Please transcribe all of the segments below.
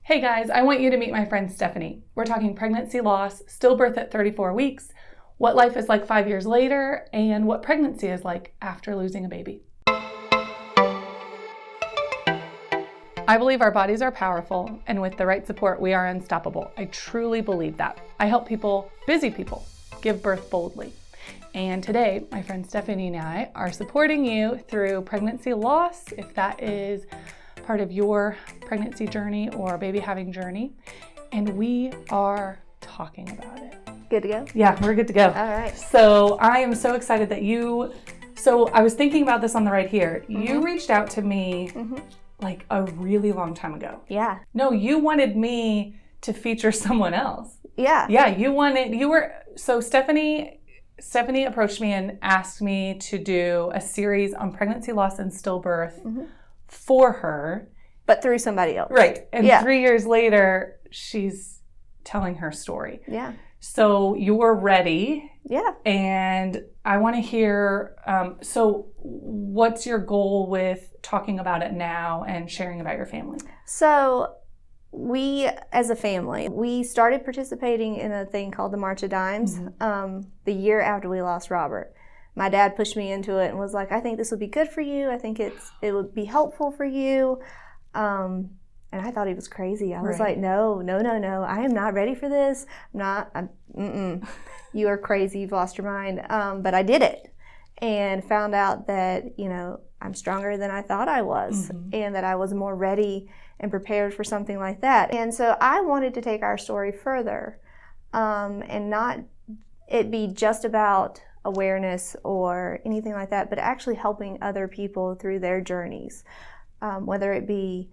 Hey guys, I want you to meet my friend Stephanie. We're talking pregnancy loss, stillbirth at 34 weeks, what life is like 5 years later, and what pregnancy is like after losing a baby. I believe our bodies are powerful, and with the right support, we are unstoppable. I truly believe that. I help people, busy people, give birth boldly. And today, my friend Stephanie and I are supporting you through pregnancy loss, if that is part of your pregnancy journey or baby having journey. And we are talking about it. Good to go? Yeah, we're good to go. All right. So I am so excited that so I was thinking about this on the right here. Mm-hmm. You reached out to me like a really long time ago. Yeah. No, you wanted me to feature someone else. Yeah. Yeah, so Stephanie approached me and asked me to do a series on pregnancy loss and stillbirth for her. But through somebody else. Right. And 3 years later, she's telling her story. Yeah. So you're ready. Yeah. And I want to hear, so what's your goal with talking about it now and sharing about your family? So we, as a family, we started participating in a thing called the March of Dimes the year after we lost Robert. My dad pushed me into it and was like, I think this would be good for you. I think it would be helpful for you. And I thought he was crazy. I was like, no. I am not ready for this. You are crazy. You've lost your mind. But I did it and found out that, I'm stronger than I thought I was and that I was more ready and prepared for something like that. And so I wanted to take our story further and not it be just about awareness or anything like that, but actually helping other people through their journeys, whether it be,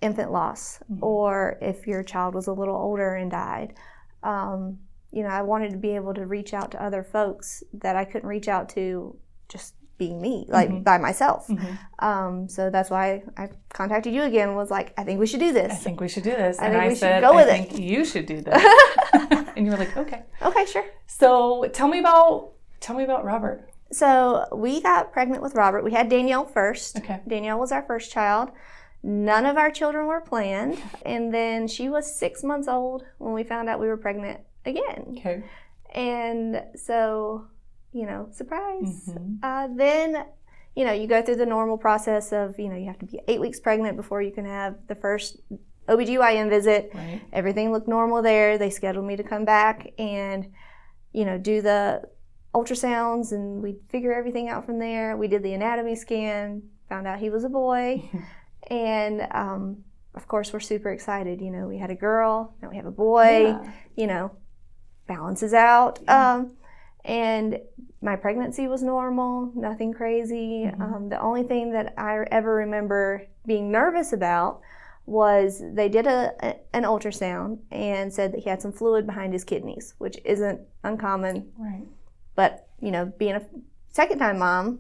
infant loss or if your child was a little older and died. I wanted to be able to reach out to other folks that I couldn't reach out to just being me, like by myself. So that's why I contacted you again and was like, I think we should do this. I think we should do this. And I said, I think you should do this. And you were like, okay. Okay, sure. So tell me about Robert. So we got pregnant with Robert. We had Danielle first. Okay. Danielle was our first child. None of our children were planned. And then she was 6 months old when we found out we were pregnant again. Okay. And so, surprise. Then, you go through the normal process of, you have to be 8 weeks pregnant before you can have the first OBGYN visit. Right. Everything looked normal there. They scheduled me to come back and, do the ultrasounds, and we'd figure everything out from there. We did the anatomy scan, found out he was a boy. And, of course, we're super excited. We had a girl, now we have a boy, balances out. And my pregnancy was normal, nothing crazy. The only thing that I ever remember being nervous about was they did an ultrasound and said that he had some fluid behind his kidneys, which isn't uncommon. Right. But, being a second-time mom,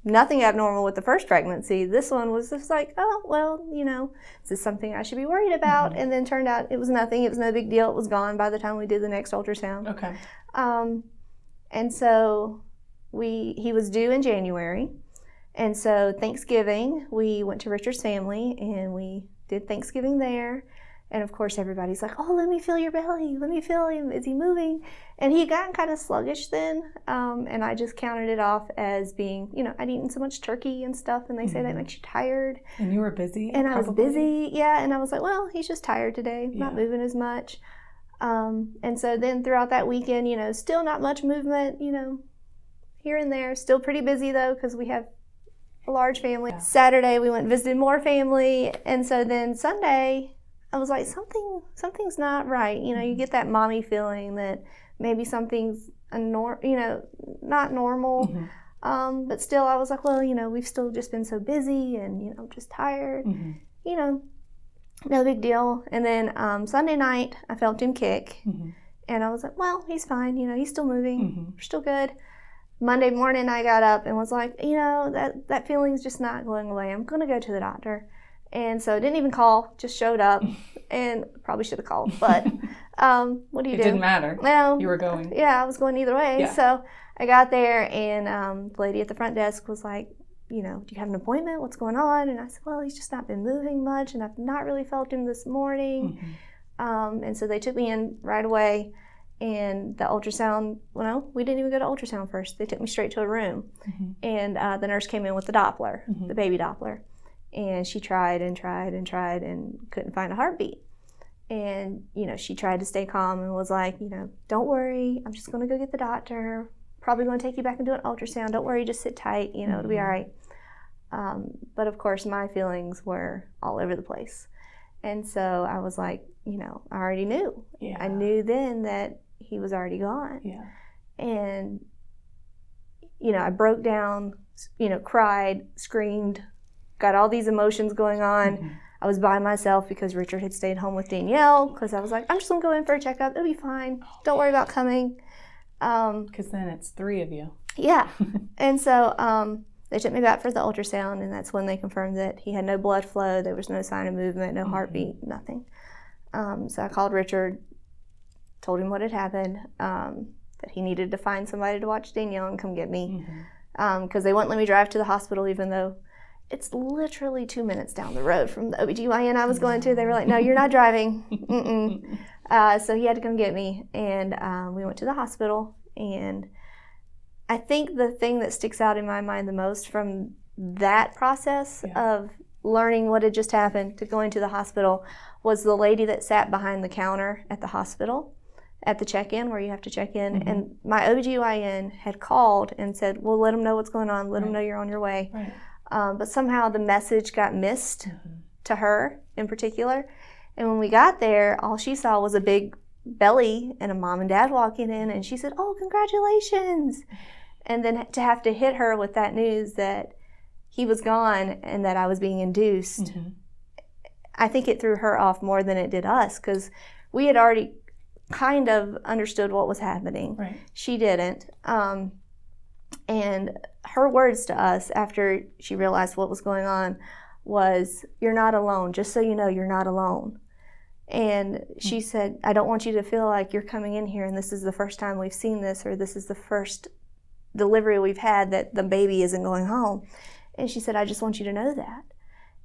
nothing abnormal with the first pregnancy. This one was just like, oh, well, is this something I should be worried about? And then turned out it was nothing. It was no big deal. It was gone by the time we did the next ultrasound. Okay. And so he was due in January. And so Thanksgiving, we went to Richard's family and we did Thanksgiving there. And of course, everybody's like, oh, let me feel your belly. Let me feel him. Is he moving? And he had gotten kind of sluggish then. And I just counted it off as being, I'd eaten so much turkey and stuff. And they say that makes you tired. And you were busy? And I was busy, yeah. And I was like, well, he's just tired today. Not moving as much. And so then throughout that weekend, still not much movement, here and there. Still pretty busy, though, because we have a large family. Yeah. Saturday, we went and visited more family. And so then Sunday, I was like, something's not right. You get that mommy feeling that maybe something's not normal. But still, I was like, well, we've still just been so busy and, I'm just tired. No big deal. And then Sunday night, I felt him kick. And I was like, well, he's fine. He's still moving. We're still good. Monday morning, I got up and was like, that feeling's just not going away. I'm going to go to the doctor. And so I didn't even call, just showed up, and probably should have called, but what do you do? It didn't matter. Well, you were going. Yeah, I was going either way. Yeah. So I got there, and the lady at the front desk was like, do you have an appointment? What's going on? And I said, well, he's just not been moving much, and I've not really felt him this morning. And so they took me in right away, and the ultrasound, we didn't even go to ultrasound first. They took me straight to a room, and the nurse came in with the Doppler, the baby Doppler, and she tried and tried and tried and couldn't find a heartbeat. And, she tried to stay calm and was like, don't worry, I'm just going to go get the doctor. Probably going to take you back and do an ultrasound. Don't worry, just sit tight, it'll be all right. But of course, my feelings were all over the place. And so I was like, I already knew. Yeah. I knew then that he was already gone. Yeah. And, I broke down, cried, screamed, got all these emotions going on. I was by myself because Richard had stayed home with Danielle, because I was like, I'm just going to go in for a checkup. It'll be fine. Don't worry about coming. Because then it's 3 of you. Yeah. And so they took me back for the ultrasound, and that's when they confirmed that he had no blood flow. There was no sign of movement, no heartbeat, nothing. So I called Richard, told him what had happened, that he needed to find somebody to watch Danielle and come get me. Because they wouldn't let me drive to the hospital, even though it's literally 2 minutes down the road from the OBGYN I was going to. They were like, no, you're not driving. So he had to come get me, and we went to the hospital. And I think the thing that sticks out in my mind the most from that process of learning what had just happened to going to the hospital was the lady that sat behind the counter at the hospital at the check-in, where you have to check in. And my OBGYN had called and said, well, let them know what's going on. Let them know you're on your way. But somehow the message got missed to her in particular. And when we got there, all she saw was a big belly and a mom and dad walking in, and she said, oh, congratulations. And then to have to hit her with that news that he was gone and that I was being induced, I think it threw her off more than it did us, because we had already kind of understood what was happening. She didn't. And her words to us after she realized what was going on was, you're not alone. Just so you know, you're not alone. And she said, I don't want you to feel like you're coming in here and this is the first time we've seen this, or this is the first delivery we've had that the baby isn't going home. And she said, I just want you to know that.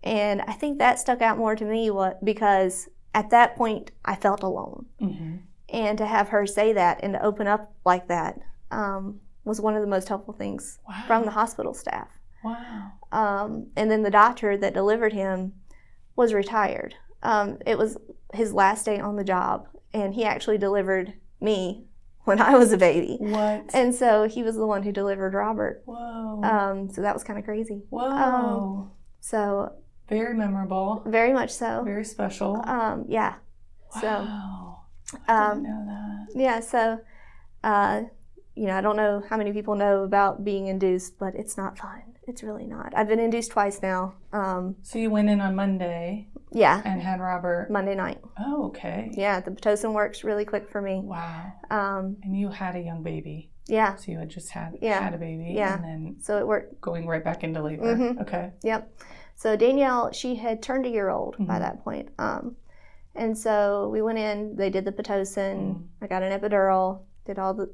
And I think that stuck out more to me because at that point I felt alone. And to have her say that and to open up like that was one of the most helpful things from the hospital staff. And then the doctor that delivered him was retired. It was his last day on the job, and he actually delivered me when I was a baby. And so he was the one who delivered Robert. So that was kind of crazy. So very memorable. Very much so. Very special. Yeah. So I didn't know that. Yeah, so I don't know how many people know about being induced, but it's not fun. It's really not. I've been induced twice now. So you went in on Monday. Yeah. And had Robert Monday night. Oh, okay. Yeah, the Pitocin works really quick for me. And you had a young baby. Yeah. So you had just had a baby. Yeah. And then so it worked. Going right back into labor. Okay. Yep. So Danielle, she had turned a year old by that point. And so we went in, they did the Pitocin, I got an epidural, did all the,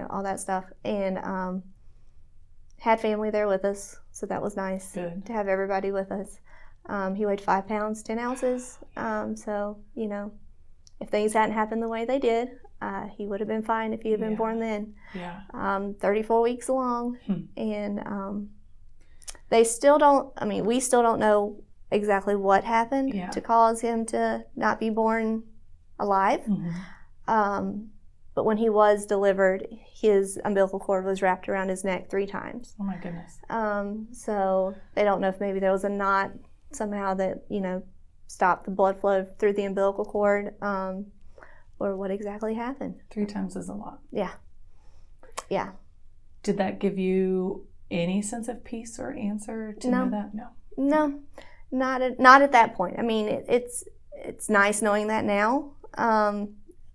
all that stuff, and had family there with us, so that was nice to have everybody with us. He weighed 5 pounds, 10 ounces, so, if things hadn't happened the way they did, he would have been fine if he had been born then. 34 weeks along, and we still don't know exactly what happened to cause him to not be born alive. But when he was delivered, his umbilical cord was wrapped around his neck 3 times. Oh my goodness. So they don't know if maybe there was a knot somehow that, stopped the blood flow through the umbilical cord, or what exactly happened. 3 times is a lot. Yeah. Yeah. Did that give you any sense of peace or answer to know that? No, not at that point. I mean, it's nice knowing that now.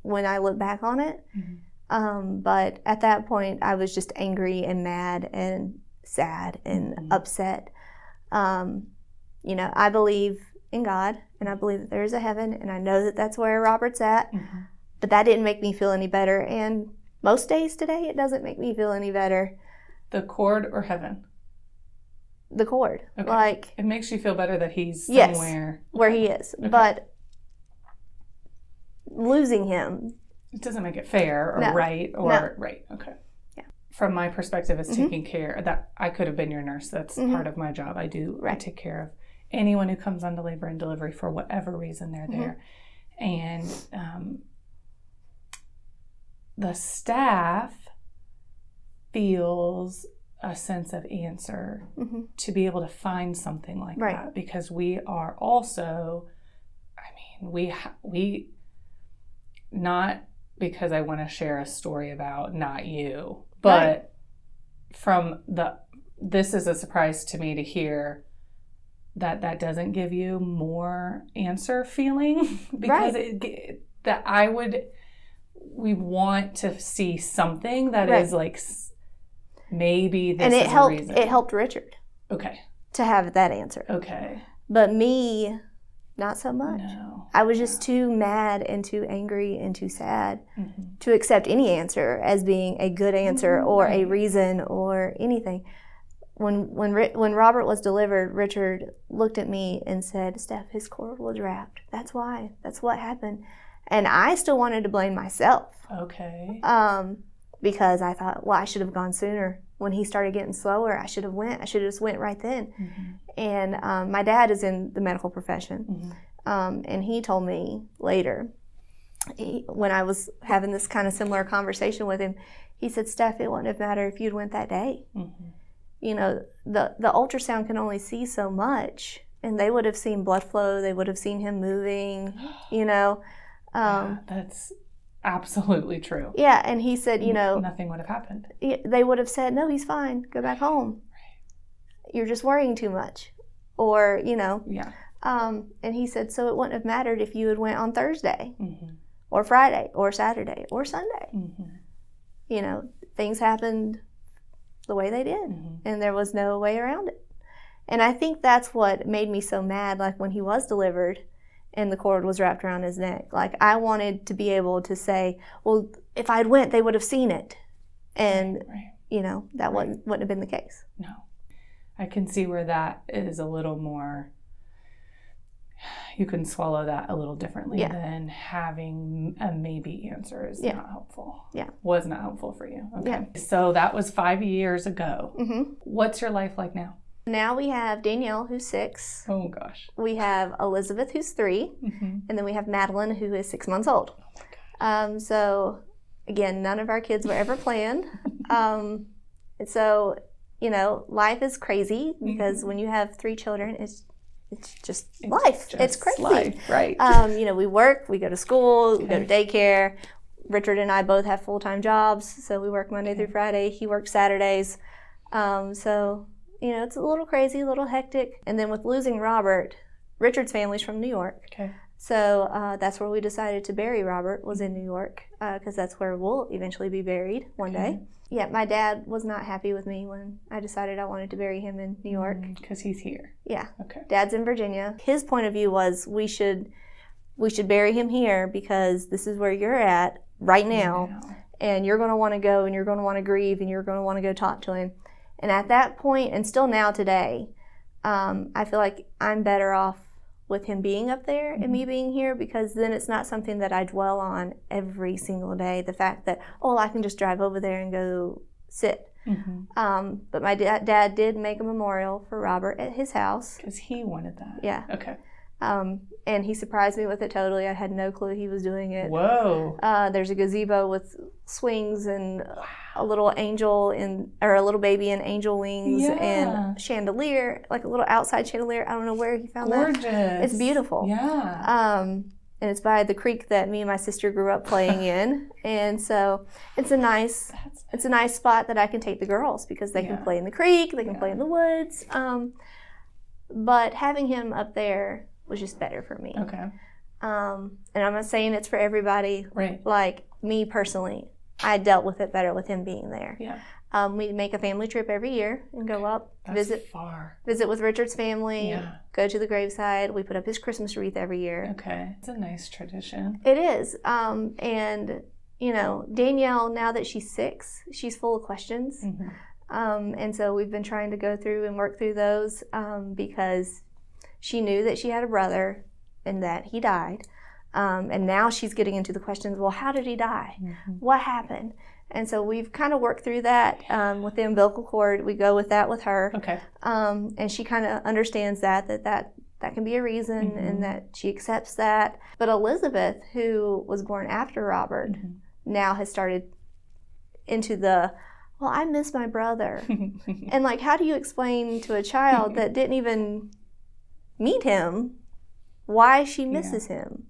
When I look back on it. But at that point, I was just angry and mad and sad and upset. I believe in God, and I believe that there is a heaven, and I know that that's where Robert's at. But that didn't make me feel any better. And most days today, it doesn't make me feel any better. The cord or heaven? the cord. Okay. Like, it makes you feel better that he's yes, somewhere where he is. Okay. But losing him, it doesn't make it fair or No. right or No. right. Okay. Yeah. From my perspective as Mm-hmm. taking care, that I could have been your nurse. That's Mhm. part of my job. I do. I Right. take care of anyone who comes onto labor and delivery for whatever reason they're Mhm. there. And the staff feels a sense of answer Mm-hmm. to be able to find something like Right. that, because we are also, I mean, we not because I want to share a story about not you, but this is a surprise to me to hear that doesn't give you more answer feeling because we want to see something that Right. is like maybe this And is a reason. it helped Richard Okay. to have that answer. Okay. But me, not so much. No. I was just too mad and too angry and too sad Mm-hmm. to accept any answer as being a good answer Mhm, or a right. reason or anything. When Robert was delivered, Richard looked at me and said, "Steph, his cord was wrapped. That's why. That's what happened." And I still wanted to blame myself. Okay. Because I thought, well, I should have gone sooner. When he started getting slower, I should have just went right then. Mm-hmm. And my dad is in the medical profession. Mm-hmm. And he told me later, when I was having this kind of similar conversation with him, he said, "Steph, it wouldn't have mattered if you'd went that day. Mm-hmm. You know, the ultrasound can only see so much, and they would have seen blood flow. They would have seen him moving, you know." Yeah, that's absolutely true. Yeah, and he said, you know, nothing would have happened. They would have said, "No, he's fine. Go back home. You're just worrying too much," or you know. Yeah. And he said, so it wouldn't have mattered if you had went on Thursday, Mm-hmm. or Friday, or Saturday, or Sunday. Mm-hmm. You know, things happened the way they did, Mm-hmm. and there was no way around it. And I think that's what made me so mad, like when he was delivered and the cord was wrapped around his neck. Like, I wanted to be able to say, well, if I'd went, they would have seen it. And, Right. you know, that wouldn't have been the case. No. I can see where that is a little more, you can swallow that a little differently Yeah. than having a maybe answer is Yeah. not helpful. Yeah. Was not helpful for you. Okay. Yeah. So that was 5 years ago. Mm-hmm. What's your life like now? Now we have Danielle, who's 6. Oh gosh. We have Elizabeth, who's 3. Mm-hmm. And then we have Madeline, who is 6 months old. Oh my God. So, again, none of our kids were ever planned. And so, you know, life is crazy because when you have 3 children, it's just life. It's crazy. Life, right. You know, we work, we go to school, we go to daycare. Richard and I both have full-time jobs, so we work Monday through Friday. He works Saturdays. So, you know, it's a little crazy, a little hectic. And then with losing Robert, Richard's family's from New York. Okay. So that's where we decided to bury Robert, was in New York, because that's where we'll eventually be buried one day. Yeah, my dad was not happy with me when I decided I wanted to bury him in New York. Because he's here. Yeah. Okay. Dad's in Virginia. His point of view was we should bury him here because this is where you're at right now, and you're going to want to go, and you're going to want to grieve, and you're going to want to go talk to him. And at that point, and still now today, I feel like I'm better off with him being up there and me being here, because then it's not something that I dwell on every single day. The fact that, oh, I can just drive over there and go sit. Mm-hmm. But my dad did make a memorial for Robert at his house. Because he wanted that. Yeah. Okay. And he surprised me with it totally. I had no clue he was doing it. Whoa. There's a gazebo with swings and a little angel or a little baby in angel wings and chandelier, like a little outside chandelier. I don't know where he found that. Gorgeous. It's beautiful. Yeah. And it's by the creek that me and my sister grew up playing in. And so it's a nice spot that I can take the girls because they can play in the creek, they can play in the woods. But having him up there was just better for me. Okay. And I'm not saying it's for everybody. Right. Like me personally, I dealt with it better with him being there. Yeah. We make a family trip every year and go up, That's far. visit with Richard's family, Yeah. go to the graveside. We put up his Christmas wreath every year. Okay. It's a nice tradition. It is. And, you know, Danielle, now that she's 6, she's full of questions. Mm-hmm. And so we've been trying to go through and work through those because she knew that she had a brother and that he died. And now she's getting into the questions, well, how did he die? What happened? And so we've kind of worked through that with the umbilical cord. We go with that with her. Okay. And she kind of understands that can be a reason and that she accepts that. But Elizabeth, who was born after Robert, now has started into the, well, I miss my brother. And like, how do you explain to a child that didn't even meet him why she misses him?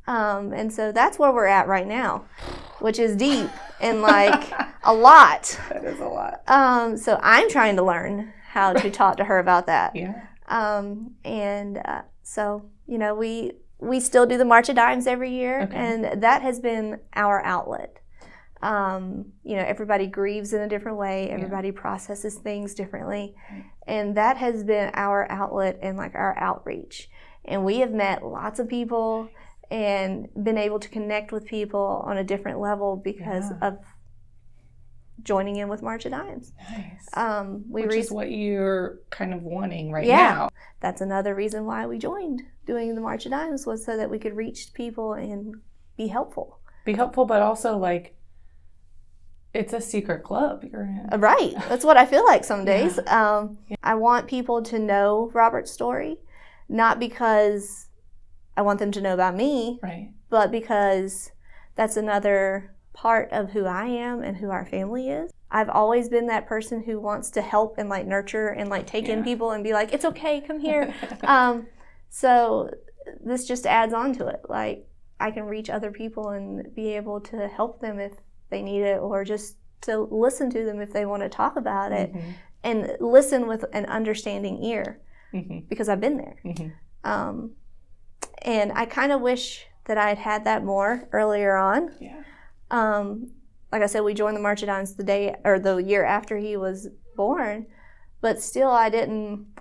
And so that's where we're at right now, which is deep and like a lot. That is a lot. So I'm trying to learn how to talk to her about that. Yeah. So, you know, we still do the March of Dimes every year, and that has been our outlet. You know, everybody grieves in a different way. Everybody processes things differently. And that has been our outlet and like our outreach. And we have met lots of people and been able to connect with people on a different level because of joining in with March of Dimes. Nice. Which is what you're kind of wanting right now. Yeah. That's another reason why we joined doing the March of Dimes, was so that we could reach people and be helpful. Be helpful, but also like, it's a secret club you're in. Right. That's what I feel like some days. I want people to know Robert's story, not because I want them to know about me, but because that's another part of who I am and who our family is. I've always been that person who wants to help and like nurture and like take in people and be like, it's okay, come here. So this just adds on to it. Like, I can reach other people and be able to help them if they need it, or just to listen to them if they want to talk about it, and listen with an understanding ear, because I've been there. And I kind of wish that I had that more earlier on. Like I said, we joined the March of Dimes the year after he was born, but still I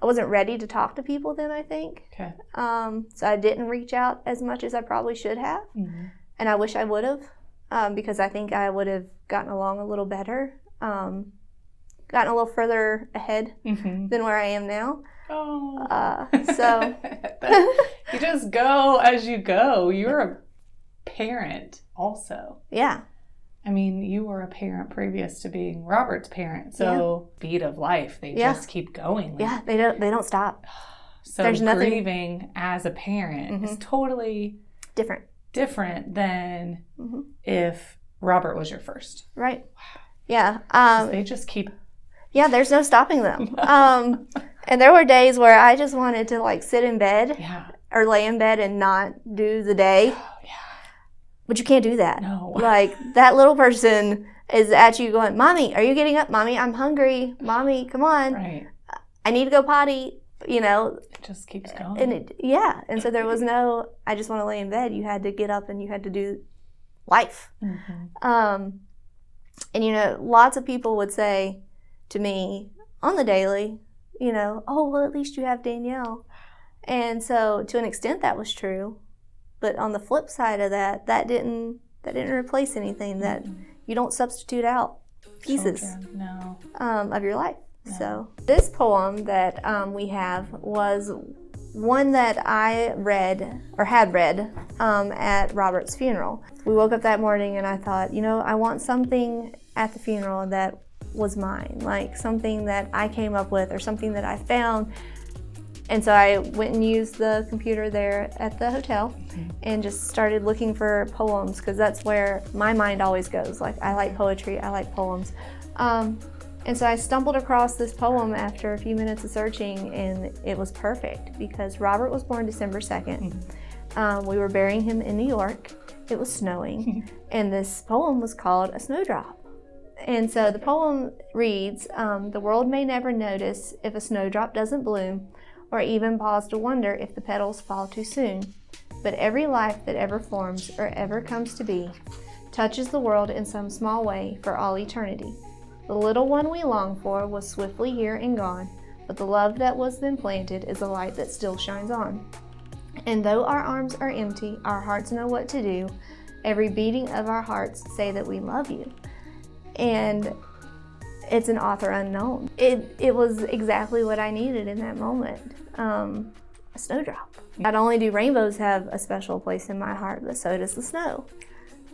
wasn't ready to talk to people then, I think. So I didn't reach out as much as I probably should have. And I wish I would have, because I think I would have gotten along a little better, gotten a little further ahead than where I am now. So you just go as you go. You're a parent also. Yeah. I mean, you were a parent previous to being Robert's parent. So speed of life, they just keep going. Like, they don't stop. So there's grieving as a parent is totally different than if Robert was your first. Right. Yeah. They just keep. Yeah, there's no stopping them. And there were days where I just wanted to like sit in bed or lay in bed and not do the day. But you can't do that. No. Like, that little person is at you going, Mommy, are you getting up? Mommy, I'm hungry. Mommy, come on. Right. I need to go potty. You know. It just keeps going. And and so there was no, I just want to lay in bed. You had to get up and you had to do life. And, you know, lots of people would say to me on the daily, you know, oh, well, at least you have Danielle. And so to an extent that was true. But on the flip side of that, that didn't replace anything. That you don't substitute out pieces of your life. No. So this poem that we have was one that I read or had read at Robert's funeral. We woke up that morning and I thought, you know, I want something at the funeral that was mine, like something that I came up with or something that I found. And so I went and used the computer there at the hotel and just started looking for poems, because that's where my mind always goes. Like, I like poetry, I like poems. And so I stumbled across this poem after a few minutes of searching, and it was perfect because Robert was born December 2nd. We were burying him in New York. It was snowing, and this poem was called A Snowdrop. And so the poem reads, the world may never notice if a snowdrop doesn't bloom, or even pause to wonder if the petals fall too soon. But every life that ever forms or ever comes to be touches the world in some small way for all eternity. The little one we long for was swiftly here and gone, but the love that was then planted is a light that still shines on. And though our arms are empty, our hearts know what to do. Every beating of our hearts say that we love you. And It's an author unknown. It was exactly what I needed in that moment. A snowdrop. Not only do rainbows have a special place in my heart, but so does the snow.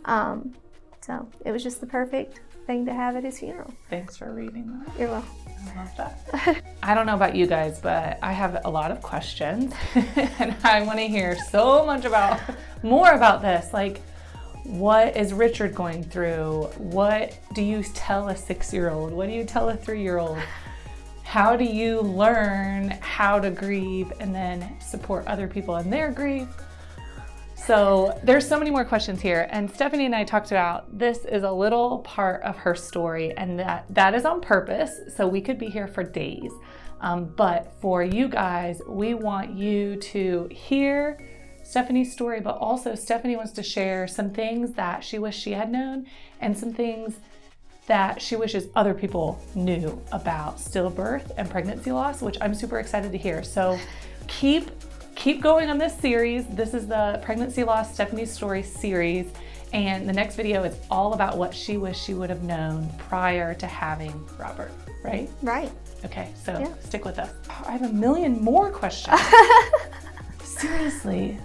So it was just the perfect thing to have at his funeral. Thanks for reading that. You're welcome. I love that. I don't know about you guys, but I have a lot of questions and I want to hear so much more about this. Like, what is Richard going through? What do you tell a 6-year-old? What do you tell a 3-year-old? How do you learn how to grieve and then support other people in their grief? So there's so many more questions here, and Stephanie and I talked about this is a little part of her story, and that is on purpose, so we could be here for days. But for you guys, we want you to hear Stephanie's story, but also Stephanie wants to share some things that she wished she had known and some things that she wishes other people knew about stillbirth and pregnancy loss, which I'm super excited to hear. So keep going on this series. This is the Pregnancy Loss Stephanie's Story series, and the next video is all about what she wished she would have known prior to having Robert, right? Right. Okay, so Stick with us. I have a million more questions. Seriously,